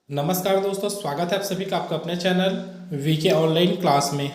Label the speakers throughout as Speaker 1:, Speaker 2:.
Speaker 1: नमस्कार दोस्तों, स्वागत है आप सभी का आपका अपने चैनल वीके ऑनलाइन क्लास में।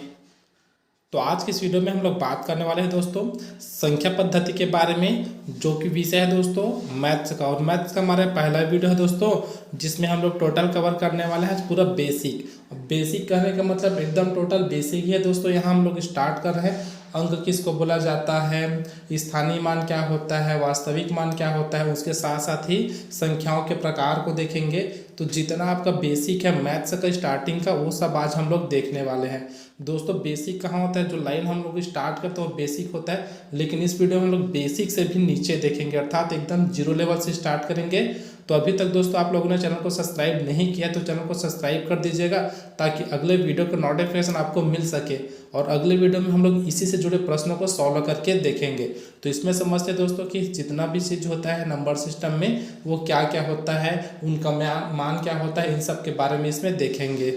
Speaker 1: तो आज की इस वीडियो में हम लोग बात करने वाले हैं दोस्तों संख्या पद्धति के बारे में, जो कि विषय है दोस्तों मैथ्स का। और मैथ्स का हमारा पहला वीडियो है दोस्तों, जिसमें हम लोग टोटल कवर करने वाले हैं पूरा बेसिक। बेसिक कहने का मतलब एकदम टोटल बेसिक ही है दोस्तों। यहाँ हम लोग स्टार्ट कर रहे हैं अंक किसको बोला जाता है, स्थानीय मान क्या होता है, वास्तविक मान क्या होता है, उसके साथ साथ ही संख्याओं के प्रकार को देखेंगे। तो जितना आपका बेसिक है मैथ्स का स्टार्टिंग का, वो सब आज हम लोग देखने वाले हैं दोस्तों। बेसिक कहाँ होता है, जो लाइन हम लोग स्टार्ट करते हैं वो बेसिक होता है, लेकिन इस वीडियो में हम लोग बेसिक से भी नीचे देखेंगे, अर्थात एकदम जीरो लेवल से स्टार्ट करेंगे। तो अभी तक दोस्तों आप लोगों ने चैनल को सब्सक्राइब नहीं किया तो चैनल को सब्सक्राइब कर दीजिएगा, ताकि अगले वीडियो का नोटिफिकेशन आपको मिल सके। और अगले वीडियो में हम लोग इसी से जुड़े प्रश्नों को सॉल्व करके देखेंगे। तो इसमें समझते हैं दोस्तों कि जितना भी चीज़ होता है नंबर सिस्टम में, वो क्या क्या होता है, उनका मान क्या होता है, इन सब के बारे में इसमें देखेंगे।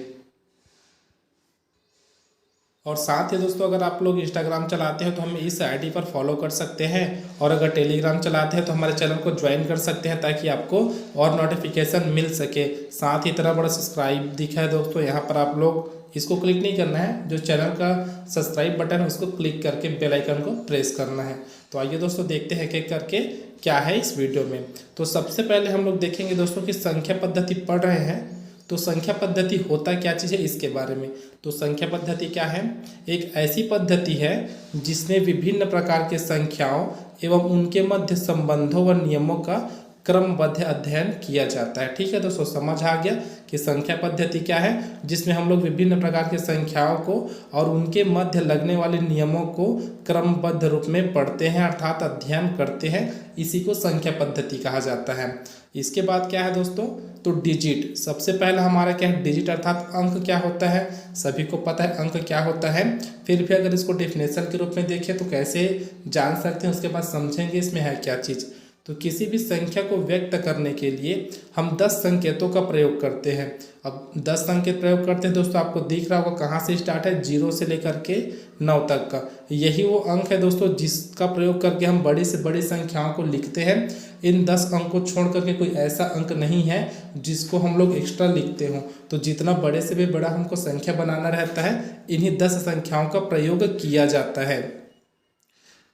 Speaker 1: और साथ ही दोस्तों अगर आप लोग इंस्टाग्राम चलाते हैं तो हमें इस आईडी पर फॉलो कर सकते हैं, और अगर टेलीग्राम चलाते हैं तो हमारे चैनल को ज्वाइन कर सकते हैं, ताकि आपको और नोटिफिकेशन मिल सके। साथ ही इतना बड़ा सब्सक्राइब दिखा है दोस्तों, यहाँ पर आप लोग इसको क्लिक नहीं करना है, जो चैनल का सब्सक्राइब बटन है उसको क्लिक करके बेल आइकन को प्रेस करना है। तो आइए दोस्तों देखते हैं एक करके क्या है इस वीडियो में। तो सबसे पहले हम लोग देखेंगे दोस्तों कि संख्या पद्धति पढ़ रहे हैं तो संख्या पद्धति होता क्या चीज़ है इसके बारे में। तो संख्या पद्धति क्या है, एक ऐसी पद्धति है जिसमें विभिन्न प्रकार के संख्याओं एवं उनके मध्य संबंधों व नियमों का क्रमबद्ध अध्ययन किया जाता है। ठीक है दोस्तों, समझ आ गया कि संख्या पद्धति क्या है, जिसमें हम लोग विभिन्न प्रकार के संख्याओं को और उनके मध्य लगने वाले नियमों को क्रमबद्ध रूप में पढ़ते हैं, अर्थात अध्ययन करते हैं। इसी को संख्या पद्धति कहा जाता है। इसके बाद क्या है दोस्तों, तो डिजिट। सबसे पहला हमारा क्या है, डिजिट अर्थात अंक क्या होता है, सभी को पता है अंक क्या होता है। फिर भी अगर इसको डेफिनेशन के रूप में देखें तो कैसे जान सकते हैं, उसके बाद समझेंगे इसमें है क्या चीज़। तो किसी भी संख्या को व्यक्त करने के लिए हम 10 संकेतों का प्रयोग करते हैं। अब 10 संकेत प्रयोग करते हैं दोस्तों, आपको दिख रहा होगा कहाँ से स्टार्ट है, 0 से लेकर के 9 तक का। यही वो अंक है दोस्तों जिसका प्रयोग करके हम बड़ी से बड़ी संख्याओं को लिखते हैं। इन 10 अंक को छोड़ करके कोई ऐसा अंक नहीं है जिसको हम लोग एक्स्ट्रा लिखते हों। तो जितना बड़े से भी बड़ा हमको संख्या बनाना रहता है, इन्हीं 10 संख्याओं का प्रयोग किया जाता है।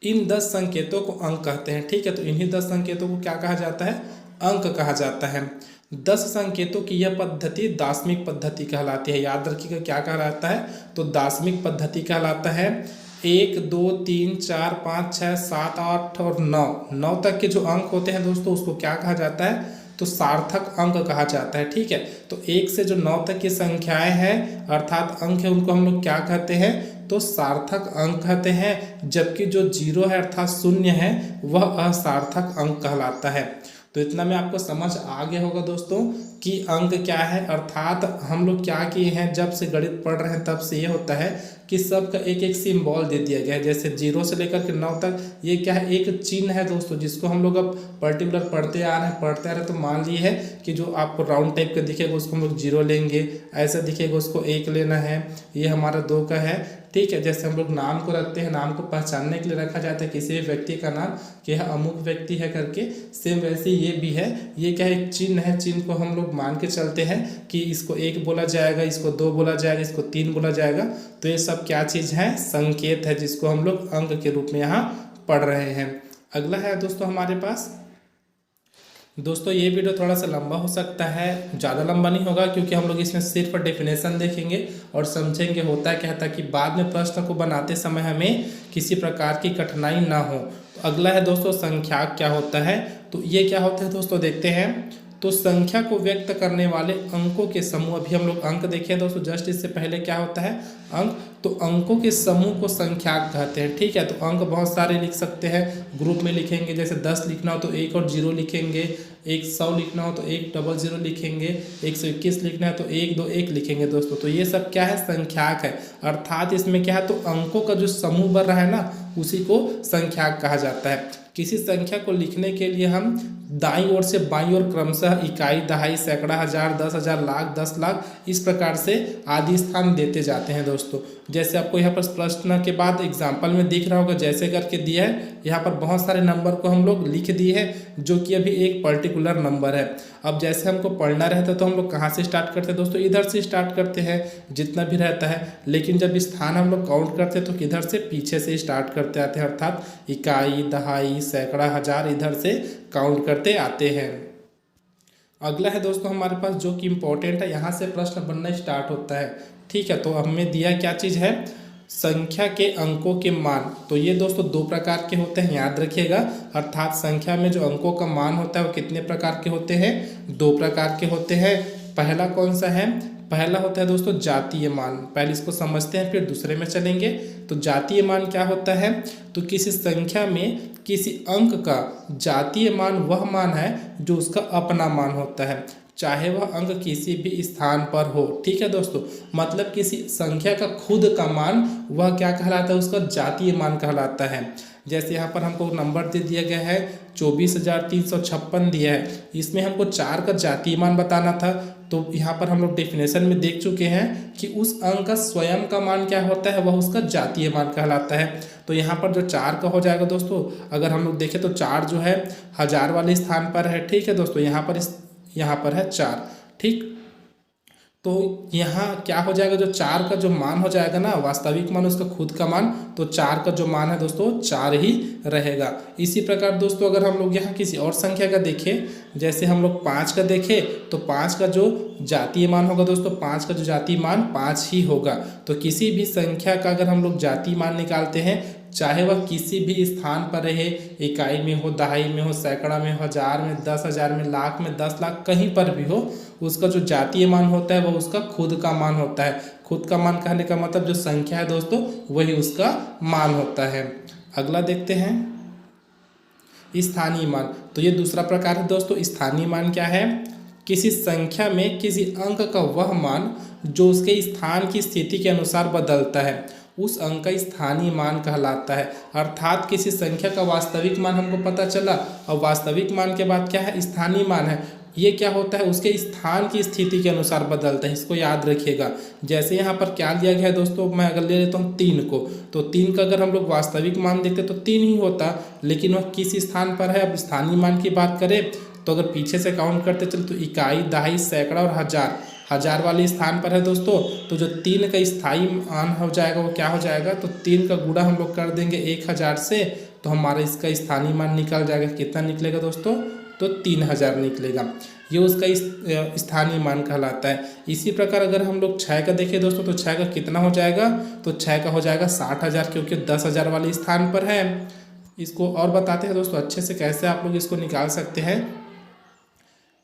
Speaker 1: इन 10 संकेतों को अंक कहते हैं। ठीक है, तो इन्हीं 10 संकेतों को क्या कहा जाता है, अंक कहा जाता है। 10 संकेतों की यह पद्धति दार्शनिक पद्धति कहलाती है। याद रखिएगा क्या कहलाता है, तो दार्शनिक पद्धति कहलाता है। 1 2 3 4 5 6 7 8 और 9 तक के जो अंक होते हैं दोस्तों, उसको क्या कहा जाता है, तो सार्थक अंक कहा जाता है। ठीक है, तो 1 से जो 9 तक की संख्याएं हैं अर्थात अंक है, उनको हम लोग क्या कहते हैं, तो सार्थक अंक कहते हैं। जबकि जो 0 है अर्थात शून्य है, वह असार्थक अंक कहलाता है। तो इतना में आपको समझ आ गया होगा दोस्तों कि अंक क्या है। अर्थात हम लोग क्या किए हैं, जब से गणित पढ़ रहे हैं तब से ये होता है कि सबका एक एक सिंबल दे दिया गया है। जैसे 0 से लेकर के 9 तक ये क्या है, एक चिन्ह है दोस्तों, जिसको हम लोग अब पर्टिकुलर पढ़ते आ रहे हैं। तो मान लिए है कि जो आपको राउंड टाइप का दिखेगा उसको हम लोग 0 लेंगे, ऐसा दिखेगा उसको 1 लेना है, ये हमारा 2 का है। ठीक है, जैसे हम लोग नाम को रखते हैं, नाम को पहचानने के लिए रखा जाता है किसी भी व्यक्ति का नाम, कि यह अमुक व्यक्ति है करके, सेम वैसे ये भी है। ये क्या है, एक चिन्ह है, चिन्ह को हम लोग मान के चलते हैं कि इसको 1 बोला जाएगा, इसको 2 बोला जाएगा, इसको 3 बोला जाएगा। तो ये सब क्या चीज़ है, संकेत है, जिसको हम लोग अंक के रूप में यहाँ पढ़ रहे हैं। अगला है दोस्तों हमारे पास, दोस्तों ये वीडियो थोड़ा सा लंबा हो सकता है, ज़्यादा लंबा नहीं होगा, क्योंकि हम लोग इसमें सिर्फ डेफिनेशन देखेंगे और समझेंगे होता है क्या, ताकि बाद में प्रश्न को बनाते समय हमें किसी प्रकार की कठिनाई ना हो। तो अगला है दोस्तों संख्या क्या होता है। तो ये क्या होता है दोस्तों, देखते हैं। तो संख्या को व्यक्त करने वाले अंकों के समूह, अभी हम लोग अंक देखे दोस्तों, जस्ट इससे पहले क्या होता है, अंक। तो अंकों के समूह को संख्याक कहते हैं। ठीक है, तो अंक बहुत सारे लिख सकते हैं, ग्रुप में लिखेंगे। जैसे 10 लिखना हो तो 1 और 0 लिखेंगे, 100 लिखना हो तो 1 डबल 0 लिखेंगे, 121 लिखना है तो 1 2 1 लिखेंगे दोस्तों। तो ये सब क्या है, संख्याक है। अर्थात इसमें क्या है, तो अंकों का जो समूह बन रहा है ना, उसी को संख्याक कहा जाता है। किसी संख्या को लिखने के लिए हम दाईं ओर से बाईं ओर क्रमशः इकाई, दहाई, सैकड़ा, हजार, 10,000, लाख, 10 लाख इस प्रकार से आदि स्थान देते जाते हैं दोस्तों। जैसे आपको यहाँ पर प्रश्न के बाद एग्जाम्पल में दिख रहा होगा, जैसे करके दिया है, यहाँ पर बहुत सारे नंबर को हम लोग लिख दिए हैं जो कि अभी एक पर्टिकुलर नंबर है। अब जैसे हमको पढ़ना रहता है तो हम लोग कहाँ से स्टार्ट करते हैं दोस्तों? इधर से स्टार्ट करते हैं जितना भी रहता है, लेकिन जब स्थान हम लोग काउंट करते हैं तो किधर से? पीछे से स्टार्ट करते आते हैं, अर्थात इकाई, दहाई, सैकड़ा, हजार इधर से काउंट करते आते हैं। अगला है दोस्तों हमारे पास जो कि इम्पोर्टेंट है, यहाँ से प्रश्न बनना स्टार्ट होता है। ठीक है, तो हमें दिया क्या चीज़ है? संख्या के अंकों के मान। तो ये दोस्तों दो प्रकार के होते हैं, याद रखिएगा। अर्थात संख्या में जो अंकों का मान होता है वो कितने प्रकार के होते हैं? दो प्रकार के होते हैं। पहला कौन सा है? पहला होता है दोस्तों जातीय मान। पहले इसको समझते हैं फिर दूसरे में चलेंगे। तो जातीय मान क्या होता है? तो किसी संख्या में किसी अंक का जातीय मान वह मान है जो उसका अपना मान होता है, चाहे वह अंक किसी भी स्थान पर हो। ठीक है दोस्तों, मतलब किसी संख्या का खुद का मान वह क्या कहलाता है? उसका जातीय मान कहलाता है। जैसे यहाँ पर हमको नंबर दे दिया गया है 24,356 दिया है, इसमें हमको 4 का जातीय मान बताना था। तो यहाँ पर हम लोग डेफिनेशन में देख चुके हैं कि उस अंक का स्वयं का मान क्या होता है? वह उसका जातीय मान कहलाता है। तो यहाँ पर जो 4 का हो जाएगा दोस्तों, अगर हम लोग देखें तो 4 जो है हजार वाले स्थान पर है। ठीक है दोस्तों, यहाँ पर है 4। ठीक, तो यहाँ क्या हो जाएगा? जो 4 का जो मान हो जाएगा ना, वास्तविक मान उसका खुद का मान, तो 4 का जो मान है दोस्तों 4 ही रहेगा। इसी प्रकार दोस्तों अगर हम लोग यहाँ किसी और संख्या का देखें, जैसे हम लोग 5 का देखें तो 5 का जो जातीय मान होगा दोस्तों, 5 का जो जातीय मान 5 ही होगा। तो किसी भी संख्या का अगर हम लोग जातीय मान निकालते हैं, चाहे वह किसी भी स्थान पर रहे, इकाई में हो, दहाई में हो, सैकड़ा में हो, हजार में, 10,000 में, लाख में, 10 लाख, कहीं पर भी हो, उसका जो जातीय मान होता है वह उसका खुद का मान होता है। खुद का मान कहने का मतलब जो संख्या है दोस्तों वही उसका मान होता है। अगला देखते हैं स्थानीय मान। तो ये दूसरा प्रकार है दोस्तों। स्थानीय मान क्या है? किसी संख्या में किसी अंक का वह मान जो उसके स्थान की स्थिति के अनुसार बदलता है, उस अंक का स्थानीय मान कहलाता है। अर्थात किसी संख्या का वास्तविक मान हमको पता चला, और वास्तविक मान के बाद क्या है? स्थानीय मान है। ये क्या होता है? उसके स्थान की स्थिति के अनुसार बदलता है, इसको याद रखिएगा। जैसे यहाँ पर क्या दिया गया है दोस्तों, मैं अगर ले लेता हूँ 3 को, तो 3 का अगर हम लोग वास्तविक मान देखते तो 3 ही होता, लेकिन वह किस स्थान पर है? अब स्थानीय मान की बात करें तो अगर पीछे से काउंट करते चले तो इकाई, दहाई, सैकड़ा और हजार वाले स्थान पर है दोस्तों। तो जो 3 का स्थायी मान हो जाएगा वो क्या हो जाएगा? तो 3 का गुणा हम लोग कर देंगे 1000 से, तो हमारा इसका स्थानीय मान निकल जाएगा। कितना निकलेगा दोस्तों? तो 3000 निकलेगा। ये उसका स्थानीय मान कहलाता है। इसी प्रकार अगर हम लोग 6 का देखें दोस्तों, तो 6 का कितना हो जाएगा? तो 6 का हो जाएगा 60,000, क्योंकि 10,000 वाले स्थान पर है। इसको और बताते हैं दोस्तों अच्छे से कैसे आप लोग इसको निकाल सकते हैं।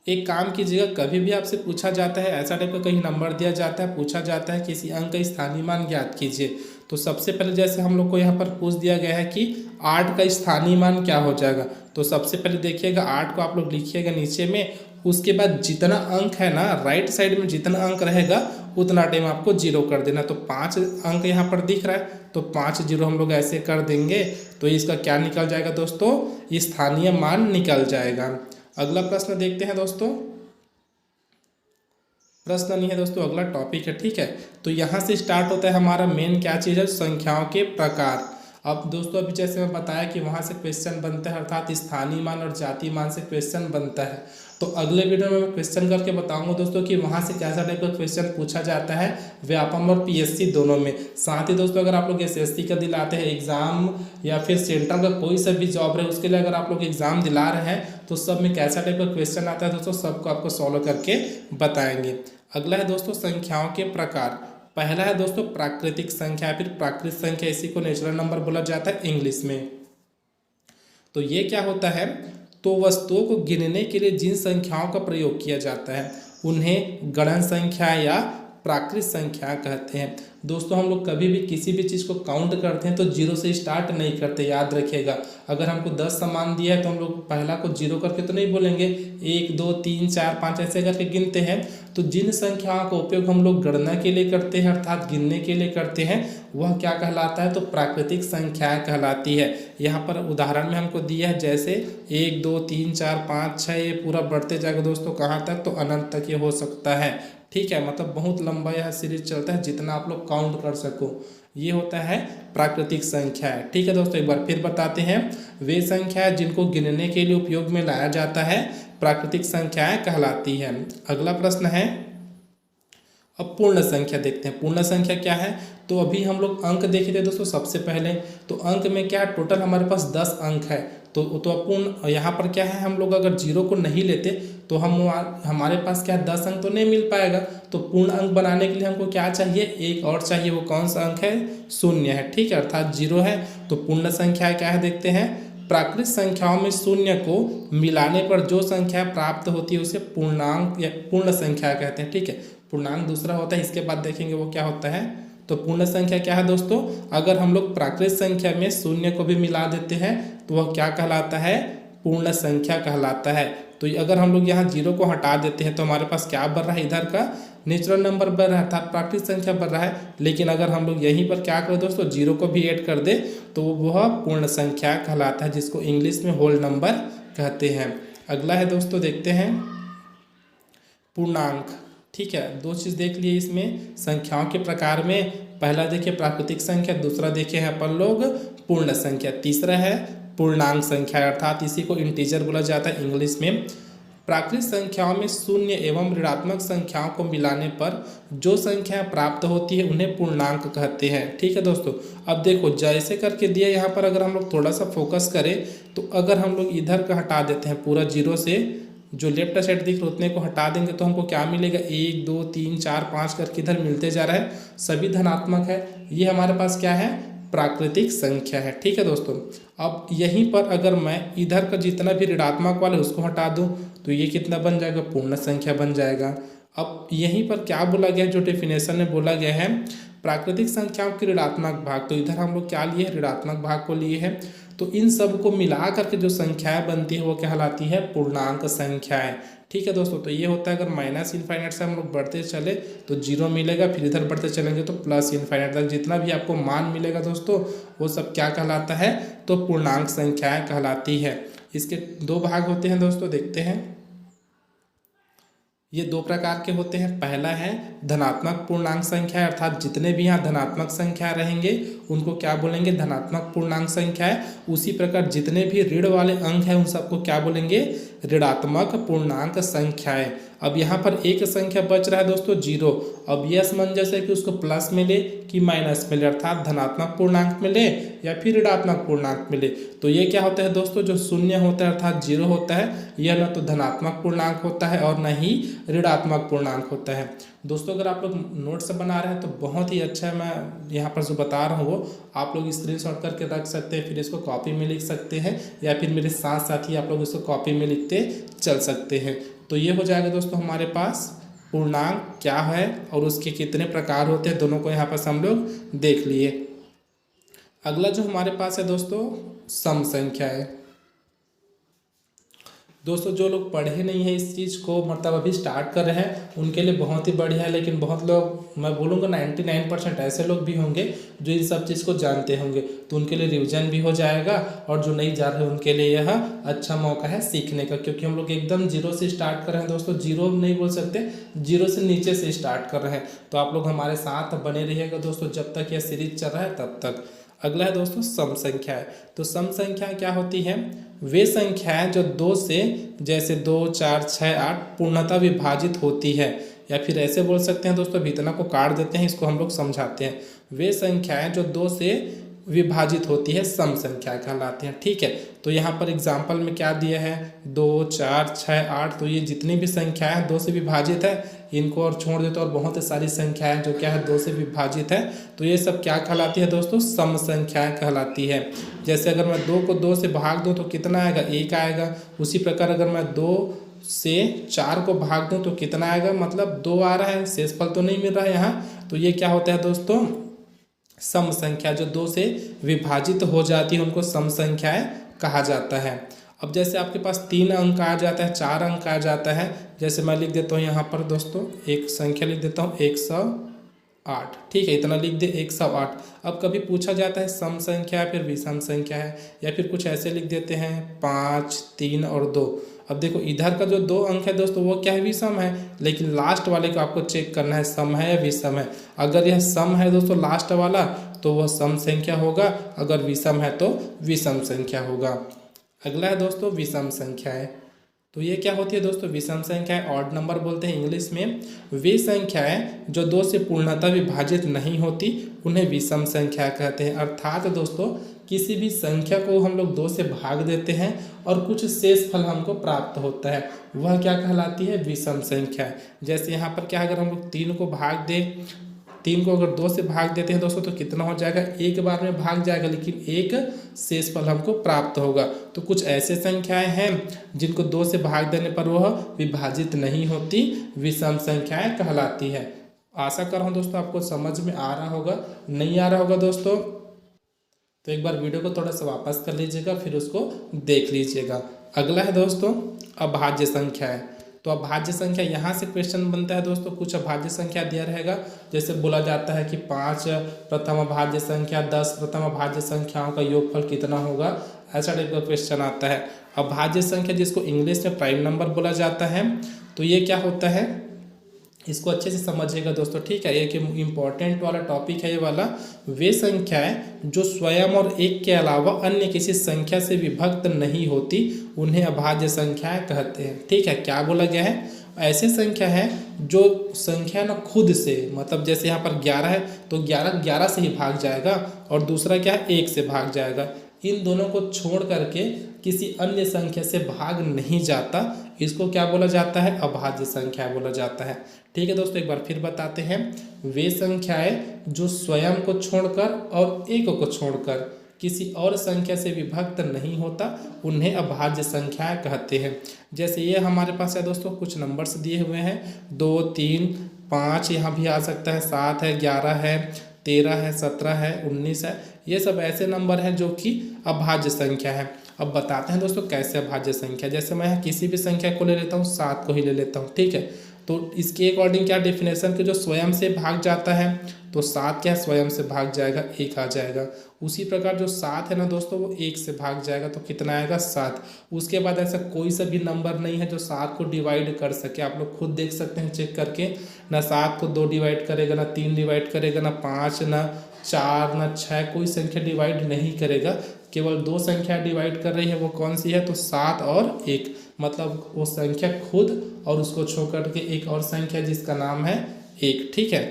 Speaker 1: एक काम कीजिएगा, कभी भी आपसे पूछा जाता है ऐसा टाइप का कहीं नंबर दिया जाता है, पूछा जाता है किसी अंक का स्थानीय मान ज्ञात कीजिए, तो सबसे पहले जैसे हम लोग को यहाँ पर पूछ दिया गया है कि 8 का स्थानीय मान क्या हो जाएगा। तो सबसे पहले देखिएगा 8 को आप लोग लिखिएगा नीचे में, उसके बाद जितना अंक है ना राइट साइड में जितना अंक रहेगा उतना टाइम आपको 0 कर देना। तो 5 अंक यहाँ पर दिख रहा है, तो 5 0 हम लोग ऐसे कर देंगे, तो इसका क्या निकल जाएगा दोस्तों? स्थानीय मान निकल जाएगा। अगला प्रश्न देखते हैं दोस्तों। प्रश्न नहीं है दोस्तों, अगला टॉपिक है। ठीक है, तो यहाँ से स्टार्ट होता है हमारा मेन क्या चीज़ है? संख्याओं के प्रकार। अब दोस्तों अभी जैसे मैं बताया कि वहाँ से क्वेश्चन बनता है, अर्थात स्थानीय मान और जातीय मान से क्वेश्चन बनता है। तो अगले वीडियो में मैं क्वेश्चन करके बताऊंगा दोस्तों कि वहाँ से कैसा टाइप का क्वेश्चन पूछा जाता है व्यापम और पीएससी दोनों में। साथ ही दोस्तों अगर आप लोग एसएससी का दिलाते हैं एग्जाम, या फिर सेंट्रल का कोई सा भी जॉब रहे उसके लिए अगर आप लोग एग्जाम दिला रहे हैं, तो सब में कैसा टाइप का क्वेश्चन आता है दोस्तों सबको आपको सॉल्व करके बताएंगे। अगला है दोस्तों संख्याओं के प्रकार। पहला है दोस्तों प्राकृतिक संख्या, फिर प्राकृतिक संख्या, इसी को नेचुरल नंबर बोला जाता है इंग्लिश में। तो ये क्या होता है? तो वस्तुओं को गिनने के लिए जिन संख्याओं का प्रयोग किया जाता है उन्हें गणन संख्या या प्राकृत संख्या कहते हैं। दोस्तों हम लोग कभी भी किसी भी चीज़ को काउंट करते हैं तो जीरो से स्टार्ट नहीं करते, याद रखिएगा। अगर हमको 10 सामान दिया है तो हम लोग पहला को जीरो करके तो नहीं बोलेंगे, 1 2 3 4 5 ऐसे करके गिनते हैं। तो जिन संख्याओं का उपयोग हम लोग गणना के लिए करते हैं अर्थात गिनने के लिए करते हैं वह क्या कहलाता है, तो प्राकृतिक संख्याएं कहलाती है। यहाँ पर उदाहरण में हमको दिया है जैसे 1 2 3 4 5 6, ये पूरा बढ़ते जाएगा दोस्तों कहाँ तक, तो अनंत तक ये हो सकता है। ठीक है, मतलब बहुत लंबा यह सीरीज चलता है, जितना आप लोग काउंट कर सको, ये होता है प्राकृतिक संख्या है। ठीक है दोस्तों, एक बार फिर बताते हैं, वे संख्याएं जिनको गिनने के लिए उपयोग में लाया जाता है प्राकृतिक संख्याएं कहलाती है। अगला प्रश्न है, अब पूर्ण संख्या देखते हैं। पूर्ण संख्या क्या है, तो अभी हम लोग अंक देखे थे दोस्तों सबसे पहले, तो अंक में क्या है, टोटल हमारे पास 10 अंक है। तो पूर्ण यहाँ पर क्या है, हम लोग अगर जीरो को नहीं लेते तो हमारे पास क्या 10 अंक तो नहीं मिल पाएगा। तो पूर्ण अंक बनाने के लिए हमको क्या चाहिए, एक और चाहिए, वो कौन सा अंक है, शून्य है। ठीक है, अर्थात जीरो है। तो पूर्ण संख्या क्या है देखते हैं, प्राकृतिक संख्याओं में शून्य को मिलाने पर जो संख्या प्राप्त होती है उसे पूर्णांक या पूर्ण संख्या कहते हैं। ठीक है, पूर्णांक दूसरा होता है, इसके बाद देखेंगे वो क्या होता है। तो पूर्ण संख्या क्या है दोस्तों, अगर हम लोग प्राकृतिक संख्या में शून्य को भी मिला देते हैं तो वह क्या कहलाता है, पूर्ण संख्या कहलाता है। तो अगर हम लोग यहाँ जीरो को हटा देते हैं तो हमारे पास क्या बढ़ रहा है, इधर का नेचुरल नंबर बढ़ रहा है अर्थात प्राकृतिक संख्या बढ़ रहा है। लेकिन अगर हम लोग यहीं पर क्या करें दोस्तों, जीरो को भी ऐड कर दे तो वह पूर्ण संख्या कहलाता है, जिसको इंग्लिश में होल नंबर कहते हैं। अगला है दोस्तों, देखते हैं पूर्णांक। ठीक है, दो चीज़ देख लिए इसमें संख्याओं के प्रकार में, पहला देखिए प्राकृतिक संख्या, दूसरा देखे हैं अपन लोग पूर्ण संख्या, तीसरा है पूर्णांक संख्या अर्थात इसी को इंटीजर बोला जाता है इंग्लिश में। प्राकृतिक संख्याओं में शून्य एवं ऋणात्मक संख्याओं को मिलाने पर जो संख्या प्राप्त होती है उन्हें पूर्णांक कहते हैं। ठीक है दोस्तों, अब देखो जैसे करके दिया यहाँ पर, अगर हम लोग थोड़ा सा फोकस करें तो अगर हम लोग इधर का हटा देते हैं पूरा जीरो से, जो लेफ्ट साइड दिख रहे उतने को हटा देंगे तो हमको क्या मिलेगा, 1 2 3 4 5 करके इधर मिलते जा रहा है, सभी धनात्मक है। ये हमारे पास क्या है, प्राकृतिक संख्या है। ठीक है दोस्तों, अब यहीं पर अगर मैं इधर का जितना भी ऋणात्मक वाला है उसको हटा दूं तो ये कितना बन जाएगा, पूर्ण संख्या बन जाएगा। अब यहीं पर क्या बोला गया है, जो डेफिनेशन में बोला गया है प्राकृतिक संख्याओं के ऋणात्मक भाग, तो इधर हम लोग क्या लिए हैं, ऋणात्मक भाग को लिए हैं। तो इन सब को मिला करके जो संख्याएं बनती है वो कहलाती है पूर्णांक संख्याएं। ठीक है दोस्तों, तो ये होता है अगर माइनस इनफाइनाइट से हम लोग बढ़ते चले तो जीरो मिलेगा, फिर इधर बढ़ते चलेंगे तो प्लस इनफाइनाइट तक जितना भी आपको मान मिलेगा दोस्तों वो सब क्या कहलाता है, तो पूर्णांक संख्याएं कहलाती है। इसके दो भाग होते हैं दोस्तों, देखते हैं। ये दो प्रकार के होते हैं, पहला है धनात्मक पूर्णांक संख्या अर्थात जितने भी यहाँ धनात्मक संख्या रहेंगे उनको क्या बोलेंगे, धनात्मक पूर्णांक संख्या है। उसी प्रकार जितने भी ऋण वाले अंक हैं उन सबको क्या बोलेंगे, ऋणात्मक पूर्णांक संख्याएं। अब यहाँ पर एक संख्या बच रहा है दोस्तों जीरो, अब यह असमंजस है कि उसको प्लस में ले कि माइनस में ले, अर्थात धनात्मक पूर्णांक में ले या फिर ऋणात्मक पूर्णांक में ले। तो ये क्या होता है दोस्तों, जो शून्य होता है अर्थात जीरो होता है, यह न तो धनात्मक पूर्णांक होता है और न ही ऋणात्मक पूर्णांक होता है। दोस्तों अगर आप लोग नोट्स बना रहे हैं तो बहुत ही अच्छा है, मैं यहाँ पर जो बता रहा हूँ वो आप लोग स्क्रीनशॉट करके रख सकते हैं, फिर इसको कॉपी में लिख सकते हैं या फिर मेरे साथ साथ ही आप लोग इसको कॉपी में लिखते चल सकते हैं। तो ये हो जाएगा दोस्तों हमारे पास पूर्णांक क्या है और उसके कितने प्रकार होते हैं, दोनों को यहाँ पर हम लोग देख लिए। अगला जो हमारे पास है दोस्तों सम संख्या है। दोस्तों जो लोग पढ़े नहीं है इस चीज़ को, मतलब अभी स्टार्ट कर रहे हैं, उनके लिए बहुत ही बढ़िया है। लेकिन बहुत लोग, मैं बोलूँगा 99% ऐसे लोग भी होंगे जो इन सब चीज़ को जानते होंगे, तो उनके लिए रिवीजन भी हो जाएगा और जो नहीं जा रहे उनके लिए यह अच्छा मौका है सीखने का, क्योंकि हम लोग एकदम जीरो से स्टार्ट कर रहे हैं दोस्तों। जीरो नहीं बोल सकते, जीरो से नीचे से स्टार्ट कर रहे हैं। तो आप लोग हमारे साथ बने रहिएगा दोस्तों जब तक यह सीरीज चल रहा है तब तक। अगला है दोस्तों सम संख्या है। तो सम संख्या क्या होती है, वे संख्याएं जो 2 से, जैसे 2 4 6 8 पूर्णतः विभाजित होती है, या फिर ऐसे बोल सकते हैं दोस्तों, इतना को काट देते हैं, इसको हम लोग समझाते हैं। वे संख्याएं जो 2 से विभाजित होती है सम संख्या कहलाती हैं। ठीक है, तो यहाँ पर एग्जाम्पल में क्या दिया है, 2 4 6 8, तो ये जितनी भी संख्याएं 2 से विभाजित है इनको और छोड़ देते और बहुत सारी संख्याएं जो क्या है 2 से विभाजित है, तो ये सब क्या कहलाती है दोस्तों, सम संख्याएं कहलाती है। जैसे अगर मैं 2 को 2 से भाग दूं तो कितना आएगा, 1 आएगा। उसी प्रकार अगर मैं 2 से 4 को भाग दूं तो कितना आएगा, मतलब 2 आ रहा है, शेषफल तो नहीं मिल रहा है यहाँ। तो ये क्या होता है दोस्तों, सम संख्या जो 2 से विभाजित हो जाती है उनको सम संख्याएं कहा जाता है। अब जैसे आपके पास 3 अंक आ जाता है, 4 अंक आ जाता है, जैसे मैं लिख देता हूँ यहाँ पर दोस्तों, एक संख्या लिख देता हूँ 108, ठीक है, इतना लिख दे 108। अब कभी पूछा जाता है सम संख्या है फिर विषम संख्या है, या फिर कुछ ऐसे लिख देते हैं 5, 3 और 2। अब देखो इधर का जो 2 अंक है दोस्तों वो क्या है, विषम है, लेकिन लास्ट वाले को आपको चेक करना है सम है या विषम है। अगर यह सम है दोस्तों लास्ट वाला तो वह सम संख्या होगा, अगर विषम है तो विषम संख्या होगा। अगला है दोस्तों विषम संख्याएं। तो ये क्या होती है दोस्तों, विषम संख्याएं, ऑड नंबर बोलते हैं इंग्लिश में। वे संख्याएं जो 2 से पूर्णतः विभाजित नहीं होती उन्हें विषम संख्या कहते हैं। अर्थात दोस्तों किसी भी संख्या को हम लोग 2 से भाग देते हैं और कुछ शेष फल हमको प्राप्त होता है, वह क्या कहलाती है, विषम संख्या। जैसे यहाँ पर क्या, अगर हम लोग 3 को भाग दें, 3 को अगर 2 से भाग देते हैं दोस्तों तो कितना हो जाएगा, एक बार में भाग जाएगा लेकिन एक शेषफल हमको प्राप्त होगा। तो कुछ ऐसे संख्याएं हैं जिनको 2 से भाग देने पर वह विभाजित नहीं होती, विषम संख्याएं कहलाती है। आशा कर रहा हूँ दोस्तों आपको समझ में आ रहा होगा। नहीं आ रहा होगा दोस्तों तो एक बार वीडियो को थोड़ा सा वापस कर लीजिएगा, फिर उसको देख लीजिएगा। अगला है दोस्तों अभाज्य संख्याएं। तो अभाज्य संख्या, यहाँ से क्वेश्चन बनता है दोस्तों, कुछ अभाज्य संख्या दिया रहेगा, जैसे बोला जाता है कि 5 प्रथम अभाज्य संख्या, 10 प्रथम अभाज्य संख्याओं का योगफल कितना होगा, ऐसा टाइप का क्वेश्चन आता है। अभाज्य संख्या जिसको इंग्लिश में प्राइम नंबर बोला जाता है, तो ये क्या होता है, इसको अच्छे से समझिएगा दोस्तों, ठीक है, एक इम्पॉर्टेंट वाला टॉपिक है ये वाला। वे संख्याएं जो स्वयं और एक के अलावा अन्य किसी संख्या से विभक्त नहीं होती उन्हें अभाज्य संख्याएं कहते हैं। ठीक है, क्या बोला गया है, ऐसे संख्या है जो संख्या ना खुद से, मतलब जैसे यहाँ पर 11 है तो 11 से ही भाग जाएगा, और दूसरा क्या है 1 से भाग जाएगा। इन दोनों को छोड़ करके किसी अन्य संख्या से भाग नहीं जाता, इसको क्या बोला जाता है, अभाज्य संख्या बोला जाता है। ठीक है दोस्तों, एक बार फिर बताते हैं। वे संख्याएं जो स्वयं को छोड़कर और एक को छोड़कर किसी और संख्या से विभक्त नहीं होता उन्हें अभाज्य संख्याएं कहते हैं। जैसे ये हमारे पास है दोस्तों, कुछ नंबर्स दिए हुए हैं, 2, 3, 5, यहाँ भी आ सकता है, 7 है, 11 है, 13 है, 17 है, 19 है। ये सब ऐसे नंबर हैं जो कि अभाज्य संख्या है। अब बताते हैं दोस्तों कैसे अभाज्य संख्या। जैसे मैं किसी भी संख्या को ले लेता हूँ, 7 को ही ले लेता हूँ, ठीक है, तो इसके अकॉर्डिंग क्या डेफिनेशन के जो स्वयं से भाग जाता है, तो 7 क्या स्वयं से भाग जाएगा, 1 आ जाएगा। उसी प्रकार जो 7 है ना दोस्तों, वो 1 से भाग जाएगा तो कितना आएगा, 7। उसके बाद ऐसा कोई सा भी नंबर नहीं है जो 7 को डिवाइड कर सके। आप लोग खुद देख सकते हैं चेक करके, ना 7 को 2 डिवाइड करेगा, ना 3 डिवाइड करेगा, ना 5, ना 4, ना 6, कोई संख्या डिवाइड नहीं करेगा। केवल 2 संख्या डिवाइड कर रही है, वो कौन सी है, तो 7 और 1, मतलब वो संख्या खुद और उसको छोड़ करके एक और संख्या जिसका नाम है 1। ठीक है,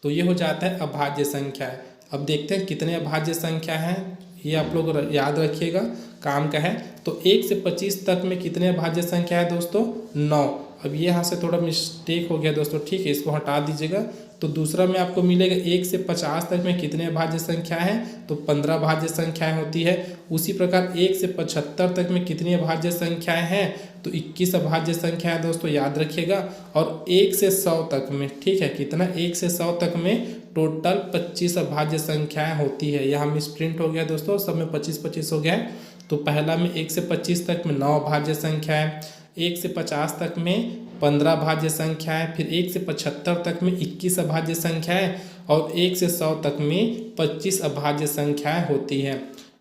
Speaker 1: तो ये हो जाता है अभाज्य संख्या है। अब देखते हैं कितने अभाज्य संख्या हैं, ये आप लोग याद रखिएगा, काम का है। तो 1 से 25 तक में कितने अभाज्य संख्या है दोस्तों, 9। अब ये यहाँ से थोड़ा मिस्टेक हो गया दोस्तों, ठीक है, इसको हटा दीजिएगा। तो दूसरा में आपको मिलेगा 1 से 50 तक में कितने अभाज्य संख्या हैं, तो 15 अभाज्य संख्याएं होती है। उसी प्रकार 1 से 75 तक में कितनी अभाज्य संख्याएं हैं, तो 21 अभाज्य संख्या है दोस्तों, याद रखिएगा। और 1 से 100 तक में, ठीक है, कितना, 1 से 100 तक में टोटल 25 अभाज्य संख्याएं होती है। यहाँ मिसप्रिंट हो गया दोस्तों, सब में 25 हो गया है। तो पहला में 1 से 25 तक में 9 अभाज्य संख्याएं, 1 से 50 तक में 15 अभाज्य संख्याएं, फिर 1 से 75 तक में 21 अभाज्य संख्याएं, और 1 से 100 तक में 25 अभाज्य संख्याएं होती हैं।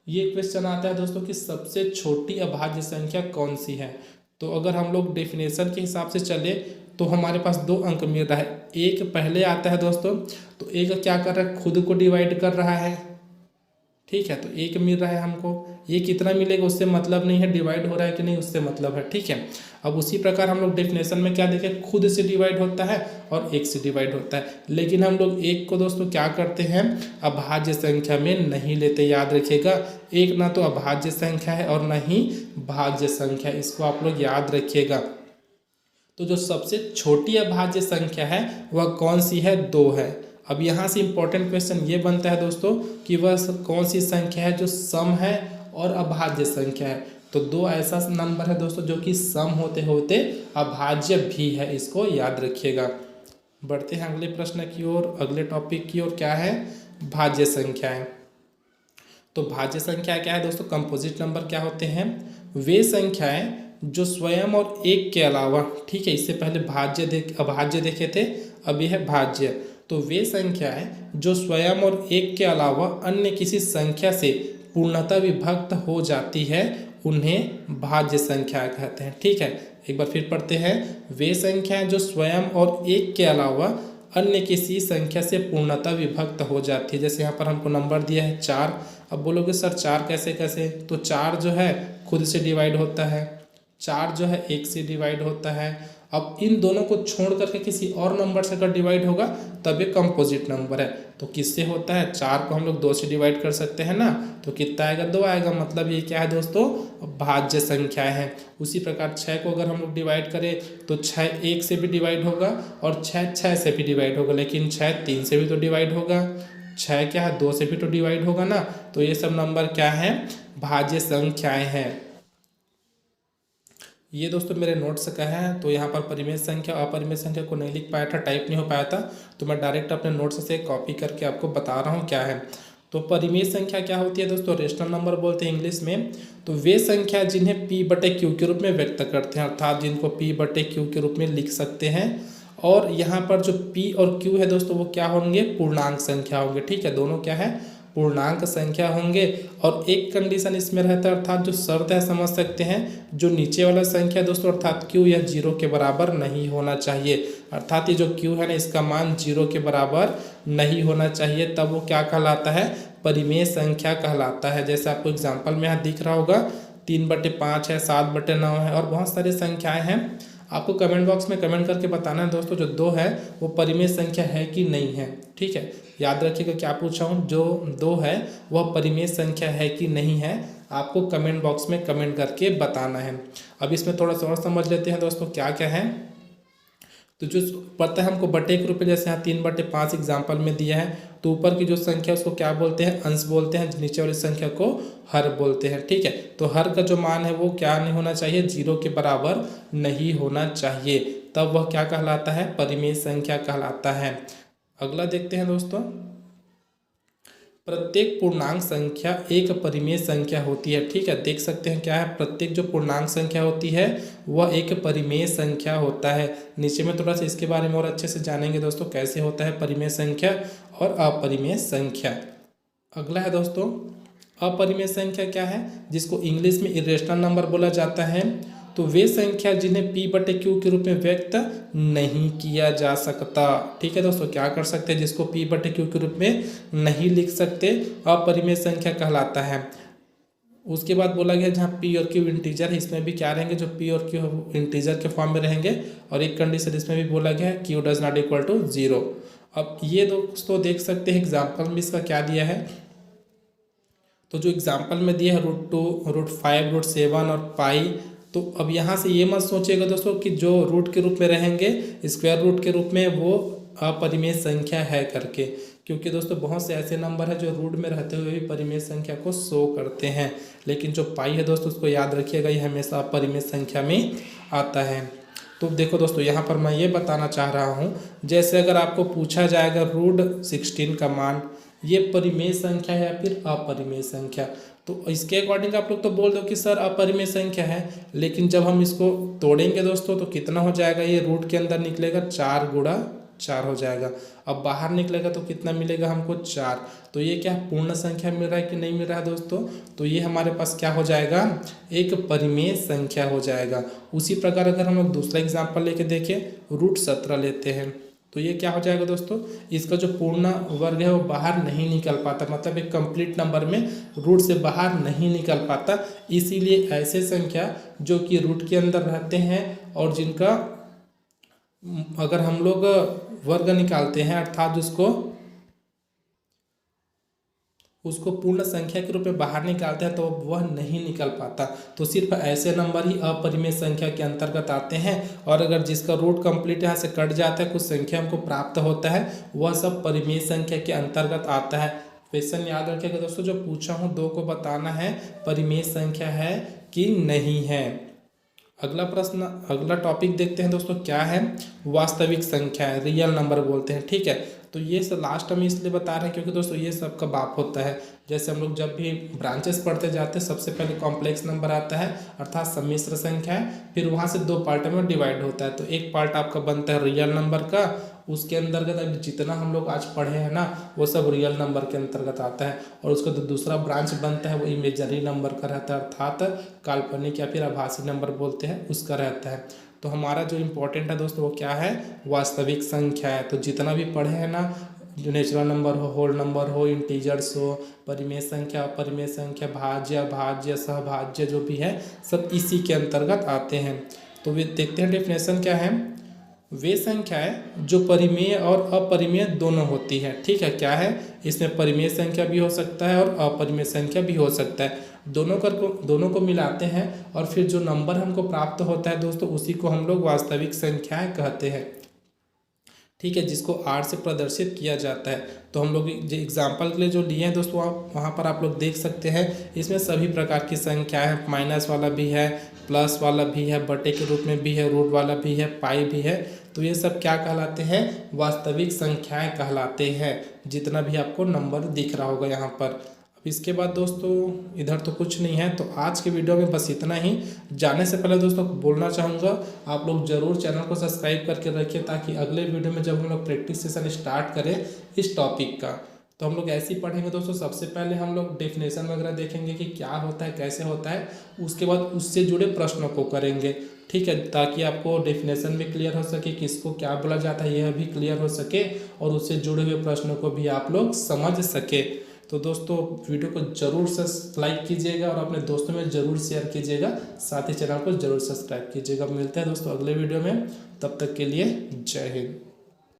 Speaker 1: ये क्वेश्चन आता है दोस्तों कि सबसे छोटी अभाज्य संख्या कौन सी है। तो अगर हम लोग डेफिनेशन के हिसाब से चले तो हमारे पास 2 अंक मिल रहा है। 1 पहले आता है दोस्तों, तो 1 क्या कर रहा है, खुद को डिवाइड कर रहा है, ठीक है, तो 1 मिल रहा है हमको। ये कितना मिलेगा उससे मतलब नहीं है, डिवाइड हो रहा है कि नहीं उससे मतलब है, ठीक है। अब उसी प्रकार हम लोग डेफिनेशन में क्या देखें, खुद से डिवाइड होता है और 1 से डिवाइड होता है, लेकिन हम लोग 1 को दोस्तों क्या करते हैं, अभाज्य संख्या में नहीं लेते, याद रखिएगा। 1 ना तो अभाज्य संख्या है और ना ही भाज्य संख्या, इसको आप लोग याद रखिएगा। तो जो सबसे छोटी अभाज्य संख्या है वह कौन सी है, 2 है। अब यहाँ से इम्पोर्टेंट क्वेश्चन ये बनता है दोस्तों कि वह कौन सी संख्या है जो सम है और अभाज्य संख्या है। तो 2 ऐसा नंबर है दोस्तों जो कि सम होते होते अभाज्य भी है, इसको याद रखिएगा। बढ़ते हैं अगले प्रश्न की ओर, अगले टॉपिक की ओर। क्या है? भाज्य संख्याएं। तो भाज्य संख्या क्या है दोस्तों? कंपोजिट नंबर क्या होते हैं? वे संख्याएं जो स्वयं और एक के अलावा, ठीक है, इससे पहले अभाज्य देखे थे, अब यह है भाज्य। तो वे संख्याएं जो स्वयं और एक के अलावा अन्य किसी संख्या से पूर्णतः विभक्त हो जाती है उन्हें भाज्य संख्या कहते हैं। ठीक है, एक बार फिर पढ़ते हैं। वे संख्याएं जो स्वयं और एक के अलावा अन्य किसी संख्या से पूर्णतः विभक्त हो जाती है। जैसे यहाँ पर हमको नंबर दिया है 4। अब बोलोगे सर 4 कैसे कैसे? तो 4 जो है खुद से डिवाइड होता है, 4 जो है 1 से डिवाइड होता है। अब इन दोनों को छोड़ करके किसी और नंबर से अगर डिवाइड होगा तब ये कंपोजिट नंबर है। तो किससे होता है? 4 को हम लोग 2 से डिवाइड कर सकते हैं ना, तो कितना आएगा? 2 आएगा। मतलब ये क्या है दोस्तों? भाज्य संख्याएं हैं। उसी प्रकार 6 को अगर हम लोग डिवाइड करें तो 6 1 से भी डिवाइड होगा और 6 6 से भी डिवाइड होगा, लेकिन 6 3 से भी तो डिवाइड होगा, 6 क्या है 2 से भी तो डिवाइड होगा ना। तो ये सब नंबर क्या है? भाज्य संख्याएं हैं। ये दोस्तों मेरे नोट्स का है। तो यहाँ पर परिमेय संख्या अपरिमेय संख्या को नहीं लिख पाया था, टाइप नहीं हो पाया था, तो मैं डायरेक्ट अपने नोट्स से कॉपी करके आपको बता रहा हूँ क्या है। तो परिमेय संख्या क्या होती है दोस्तों? रेशनल नंबर बोलते हैं इंग्लिश में। तो वे संख्या जिन्हें P/Q के रूप में व्यक्त करते हैं, अर्थात जिनको P/Q के रूप में लिख सकते हैं। और यहाँ पर जो P और Q है दोस्तों वो क्या होंगे? पूर्णांक संख्या होंगे। ठीक है, दोनों क्या है? पूर्णांक संख्या होंगे। और एक कंडीशन इसमें रहता है, अर्थात जो शर्त है समझ सकते हैं, जो नीचे वाला संख्या दोस्तों अर्थात Q यह 0 के बराबर नहीं होना चाहिए। अर्थात ये जो Q है ना, इसका मान 0 के बराबर नहीं होना चाहिए, तब वो क्या कहलाता है? परिमेय संख्या कहलाता है। जैसे आपको एग्जाम्पल में यहाँ दिख रहा होगा 3/5 है, 7/9 है और बहुत सारी संख्याएं हैं। आपको कमेंट बॉक्स में कमेंट करके बताना है दोस्तों जो 2 है वो परिमेय संख्या है कि नहीं है। ठीक है, याद रखिएगा क्या पूछा हूँ, जो 2 है वह परिमेय संख्या है कि नहीं है, आपको कमेंट बॉक्स में कमेंट करके बताना है। अब इसमें थोड़ा सा और समझ लेते हैं दोस्तों क्या क्या है। तो जो पता है हमको बटे के रूप में, जैसे यहाँ 3/5 एग्जाम्पल में दिया है, तो ऊपर की जो संख्या उसको क्या बोलते हैं? अंश बोलते हैं, नीचे वाली संख्या को हर बोलते हैं। ठीक है, तो हर का जो मान है वो क्या नहीं होना चाहिए? 0 के बराबर नहीं होना चाहिए, तब वह क्या कहलाता है? परिमेय संख्या कहलाता है। अगला देखते हैं दोस्तों। प्रत्येक पूर्णांक संख्या एक परिमेय संख्या होती है। ठीक है, देख सकते हैं क्या है? प्रत्येक जो पूर्णांक संख्या होती है वह एक परिमेय संख्या होता है। नीचे में थोड़ा सा इसके बारे में और अच्छे से जानेंगे दोस्तों कैसे होता है परिमेय संख्या और अपरिमेय संख्या। अगला है दोस्तों अपरिमेय संख्या क्या है? जिसको इंग्लिश में इरेशनल नंबर बोला जाता है। तो वे संख्या जिन्हें P/Q के रूप में व्यक्त नहीं किया जा सकता। ठीक है दोस्तों, क्या कर सकते हैं? जिसको P/Q के रूप में नहीं लिख सकते, अपरिमेय संख्या कहलाता है। उसके बाद बोला गया जहाँ P और Q इंटीजर है, इसमें भी क्या रहेंगे? जो P और Q इंटीजर के फॉर्म में रहेंगे। और एक कंडीशन इसमें भी बोला गया है Q does not equal to 0। अब ये दोस्तों देख सकते हैं एग्जाम्पल में इसका क्या दिया है। तो जो एग्जाम्पल में दिया है √2, √5, √7 और पाई। तो अब यहाँ से ये मत सोचिएगा दोस्तों कि जो रूट के रूप में रहेंगे, स्क्वायर रूट के रूप में, वो अपरिमेय संख्या है करके, क्योंकि दोस्तों बहुत से ऐसे नंबर है जो रूट में रहते हुए भी परिमेय संख्या को शो करते हैं। लेकिन जो पाई है दोस्तों उसको याद रखिएगा, ये हमेशा अपरिमेय संख्या में आता है। तो देखो दोस्तों यहाँ पर मैं ये बताना चाह रहा हूँ, जैसे अगर आपको पूछा जाएगा √16 का मान, ये परिमेय संख्या है या फिर अपरिमेय संख्या, तो इसके अकॉर्डिंग आप लोग तो बोल दो कि सर अपरिमेय संख्या है। लेकिन जब हम इसको तोड़ेंगे दोस्तों तो कितना हो जाएगा? ये रूट के अंदर निकलेगा 4 × 4 हो जाएगा। अब बाहर निकलेगा तो कितना मिलेगा हमको? 4। तो ये क्या पूर्ण संख्या मिल रहा है कि नहीं मिल रहा है दोस्तों? तो ये हमारे पास क्या हो जाएगा? एक परिमेय संख्या हो जाएगा। उसी प्रकार अगर हम लोग दूसरा एग्जाम्पल लेके देखें, √17 लेते हैं, तो ये क्या हो जाएगा दोस्तों? इसका जो पूर्ण वर्ग है वो बाहर नहीं निकल पाता, मतलब एक कंप्लीट नंबर में रूट से बाहर नहीं निकल पाता। इसीलिए ऐसे संख्या जो कि रूट के अंदर रहते हैं और जिनका अगर हम लोग वर्ग निकालते हैं, अर्थात उसको पूर्ण संख्या के रूप में बाहर निकालते हैं, तो वह नहीं निकल पाता। तो सिर्फ ऐसे नंबर ही अपरिमेय संख्या के अंतर्गत आते हैं। और अगर जिसका रूट कंप्लीट यहाँ से कट जाता है, कुछ संख्या हमको प्राप्त होता है, वह सब परिमेय संख्या के अंतर्गत आता है। क्वेश्चन याद रखिएगा दोस्तों, जो पूछा हूँ 2 को बताना है परिमेय संख्या है कि नहीं है। अगला प्रश्न, अगला टॉपिक देखते हैं दोस्तों, क्या है? वास्तविक संख्या है, रियल नंबर बोलते हैं, ठीक है। तो ये सब लास्ट में इसलिए बता रहे हैं क्योंकि दोस्तों ये सब का बाप होता है। जैसे हम लोग जब भी ब्रांचेस पढ़ते जाते हैं, सबसे पहले कॉम्प्लेक्स नंबर आता है अर्थात सम्मिश्र संख्या है, फिर वहाँ से दो पार्ट में डिवाइड होता है। तो एक पार्ट आपका बनता है रियल नंबर का, उसके अंतर्गत अभी जितना हम लोग आज पढ़े हैं ना वो सब रियल नंबर के अंतर्गत आता है। और उसका जो दूसरा ब्रांच बनता है वो इमेजरी नंबर का रहता है, अर्थात काल्पनिक या फिर आभासी नंबर बोलते हैं उसका रहता है। तो हमारा जो इम्पोर्टेंट है दोस्तों वो क्या है? वास्तविक संख्या है। तो जितना भी पढ़े हैं ना, जो नेचुरल नंबर हो, होल नंबर हो, इंटीजर्स हो, परिमेय संख्या, अपरिमेय संख्या, भाज्य, भाज्य, सहभाज्य, जो भी है सब इसी के अंतर्गत आते हैं। तो वे देखते हैं डेफिनेशन क्या है। वे संख्याएं जो परिमेय और अपरिमेय दोनों होती है, ठीक है। क्या है? इसमें परिमेय संख्या भी हो सकता है और अपरिमेय संख्या भी हो सकता है। दोनों को मिलाते हैं और फिर जो नंबर हमको प्राप्त होता है दोस्तों उसी को हम लोग वास्तविक संख्याएं कहते हैं, ठीक है, जिसको आर से प्रदर्शित किया जाता है। तो हम लोग एग्जाम्पल के लिए जो लिए हैं दोस्तों वहाँ पर आप लोग देख सकते हैं, इसमें सभी प्रकार की संख्या है, माइनस वाला भी है, प्लस वाला भी है, बटे के रूप में भी है, रूट वाला भी है, पाई भी है। तो ये सब क्या कहलाते हैं? वास्तविक संख्याएं कहलाते हैं, जितना भी आपको नंबर दिख रहा होगा यहाँ पर। अब इसके बाद दोस्तों इधर तो कुछ नहीं है, तो आज के वीडियो में बस इतना ही। जाने से पहले दोस्तों बोलना चाहूँगा, आप लोग ज़रूर चैनल को सब्सक्राइब करके रखिए ताकि अगले वीडियो में जब हम लोग प्रैक्टिस सेशन स्टार्ट करें इस टॉपिक का, तो हम लोग ऐसे ही पढ़ेंगे दोस्तों। सबसे पहले हम लोग डेफिनेशन वगैरह देखेंगे कि क्या होता है, कैसे होता है, उसके बाद उससे जुड़े प्रश्नों को करेंगे, ठीक है, ताकि आपको डेफिनेशन भी क्लियर हो सके, किसको क्या बोला जाता है यह भी क्लियर हो सके, और उससे जुड़े हुए प्रश्नों को भी आप लोग समझ सके। तो दोस्तों वीडियो को जरूर से लाइक कीजिएगा और अपने दोस्तों में ज़रूर शेयर कीजिएगा, साथ ही चैनल को जरूर सब्सक्राइब कीजिएगा। मिलते हैं दोस्तों अगले वीडियो में, तब तक के लिए जय हिंद।